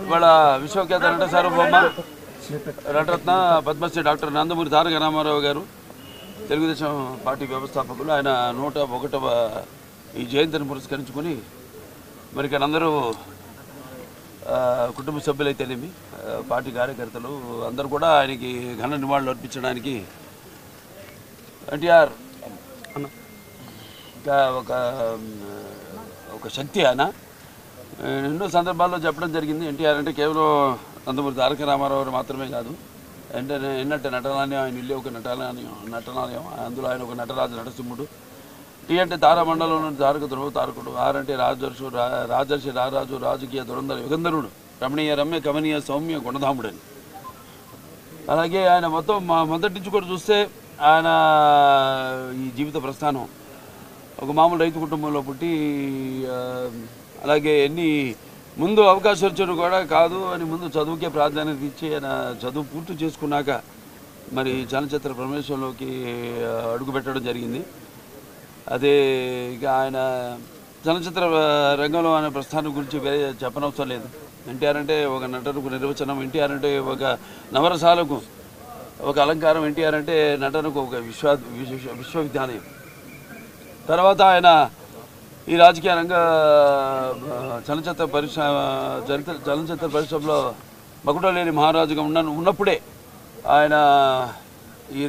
ఇవాళ విశ్వఖ్యాత నట సార్వభౌమ నటరత్న పద్మశ్రీ డాక్టర్ నందమూరి తారక రామారావు గారు తెలుగుదేశం పార్టీ వ్యవస్థాపకులు. ఆయన 101వ ఈ జయంతిని పురస్కరించుకొని మరి ఇక్కడ అందరూ కుటుంబ సభ్యులైతేనేమి పార్టీ కార్యకర్తలు అందరూ కూడా ఆయనకి ఘన నివాళులు అర్పించడానికి ఎన్టీఆర్ ఒక శక్తి ఆయన ఎన్నో సందర్భాల్లో చెప్పడం జరిగింది. ఎన్టీఆర్ అంటే కేవలం నందమూరి తారక రామారావు గారు మాత్రమే కాదు, ఎన్నట్టే నటనాలయం, ఆయన ఇల్లు ఒక నటనాలయం, అందులో ఆయన ఒక నటరాజు నటసింహుడు. టీ అంటే తారామండలంలో తారక ధ్రువ తారకుడు, ఆర్ అంటే రాజర్షి రారాజు రాజకీయ దురంధర యుగంధరుడు, రమణీయ రమ్య కమనీయ సౌమ్య గుణధాముడని. అలాగే ఆయన మొత్తం మొదటి నుంచి కూడా చూస్తే ఆయన ఈ జీవిత ప్రస్థానం ఒక మామూలు రైతు కుటుంబంలో పుట్టి, అలాగే ముందు అవకాశం వచ్చారు కూడా కాదు అని ముందు చదువుకే ప్రాధాన్యత ఇచ్చి ఆయన చదువు పూర్తి చేసుకున్నాక మరి చలనచిత్ర ప్రవేశంలోకి అడుగుపెట్టడం జరిగింది. అదే ఇక ఆయన చలనచిత్ర రంగంలో ఆయన ప్రస్థానం గురించి వేరే చెప్పనవసరం లేదు. ఎన్టీఆర్ అంటే ఒక నటనకు నిర్వచనం, ఎన్టీఆర్ అంటే ఒక నవరసాలకు ఒక అలంకారం, ఎన్టీఆర్ అంటే నటనకు ఒక విశ్వవిద్యాలయం. తర్వాత ఆయన ఈ రాజకీయ రంగ చలనచిత్ర పరిశ్రమలో మకుటలేని మహారాజుగా ఉన్నప్పుడే ఆయన ఈ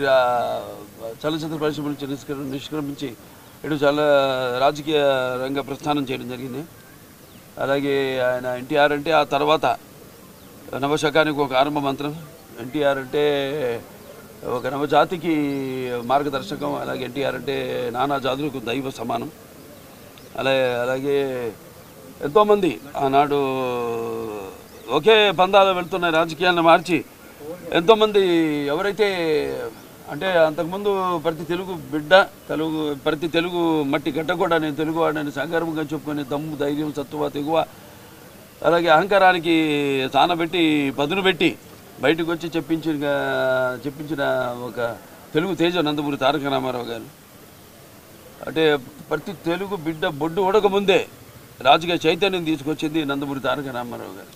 చలనచిత్ర పరిశ్రమ నుంచి నిష్క్రమించి ఇటు రాజకీయ రంగ ప్రస్థానం చేయడం జరిగింది. అలాగే ఆయన ఎన్టీఆర్ అంటే ఆ తర్వాత నవశకానికి ఒక ఆరంభ మంత్రం, ఎన్టీఆర్ అంటే ఒక నవజాతికి మార్గదర్శకం, అలాగే ఎన్టీఆర్ అంటే నానా జాతులకు దైవ సమానం. అలాగే ఎంతోమంది ఆనాడు ఒకే పందాలో వెళ్తున్న రాజకీయాలను మార్చి ఎంతోమంది ఎవరైతే అంటే అంతకుముందు ప్రతి తెలుగు బిడ్డ ప్రతి తెలుగు మట్టి గడ్డ కూడా నేను తెలుగువాడని సంగర్వంగా చెప్పుకొని దమ్ము ధైర్యం సత్తువ తెగువ అలాగే అహంకారానికి సానబెట్టి పదును పెట్టి బయటకు వచ్చి చెప్పించిన ఒక తెలుగు తేజ నందమూరి తారక రామారావు గారు. అంటే ప్రతి తెలుగు బిడ్డ బొడ్డు ఉడకముందే రాజకీయ చైతన్యం తీసుకొచ్చింది నందమూరి తారక రామారావు గారు.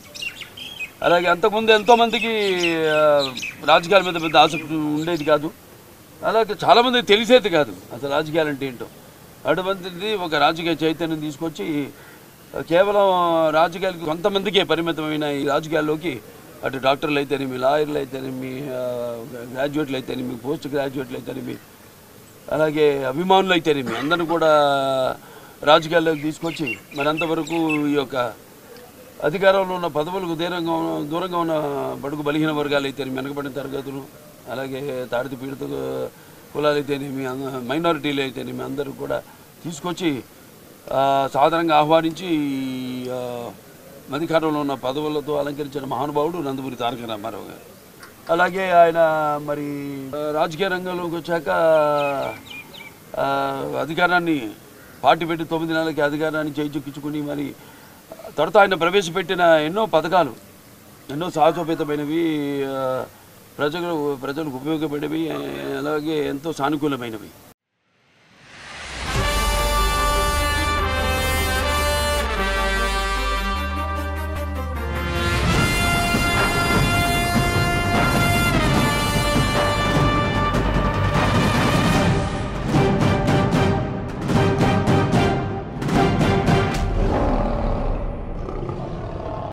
అలాగే అంతకుముందు ఎంతోమందికి రాజకీయాల మీద పెద్ద ఆసక్తి ఉండేది కాదు, అలాగే చాలామందికి తెలిసేది కాదు అసలు రాజకీయాలు అంటే ఏంటో. అటువంటిది ఒక రాజకీయ చైతన్యం తీసుకొచ్చి కేవలం రాజకీయాలకు కొంతమందికే పరిమితమైన ఈ రాజకీయాల్లోకి అటు డాక్టర్లు అయితేనేమి, లాయర్లు అయితేనేమి, గ్రాడ్యుయేట్లు అయితేనేమి, పోస్ట్ గ్రాడ్యుయేట్లు అయితేనేమి, అలాగే అభిమానులు అయితేనేమి అందరూ కూడా రాజకీయాల్లోకి తీసుకొచ్చి మరి అంతవరకు ఈ యొక్క అధికారంలో ఉన్న పదవులకు దూరంగా ఉన్న బడుగు బలహీన వర్గాలు అయితేనేమి, వెనకబడిన తరగతులు, అలాగే తాడిత పీడిత కులాలు అయితేనేమి, మైనారిటీలు అయితేనేమి అందరూ కూడా తీసుకొచ్చి సాధారణంగా ఆహ్వానించి అధికారంలో ఉన్న పదవులతో అలంకరించిన మహానుభావుడు నందమూరి తారక రామారావు గారు. అలాగే ఆయన మరి రాజకీయ రంగంలోకి వచ్చాక అధికారాన్ని పార్టీ పెట్టి 9 నెలలకి అధికారాన్ని చేజిక్కించుకుని మరి తర్వాత ఆయన ప్రవేశపెట్టిన ఎన్నో పథకాలు ఎన్నో సాహసోపేతమైనవి, ప్రజలకు ఉపయోగపడేవి, అలాగే ఎంతో సానుకూలమైనవి.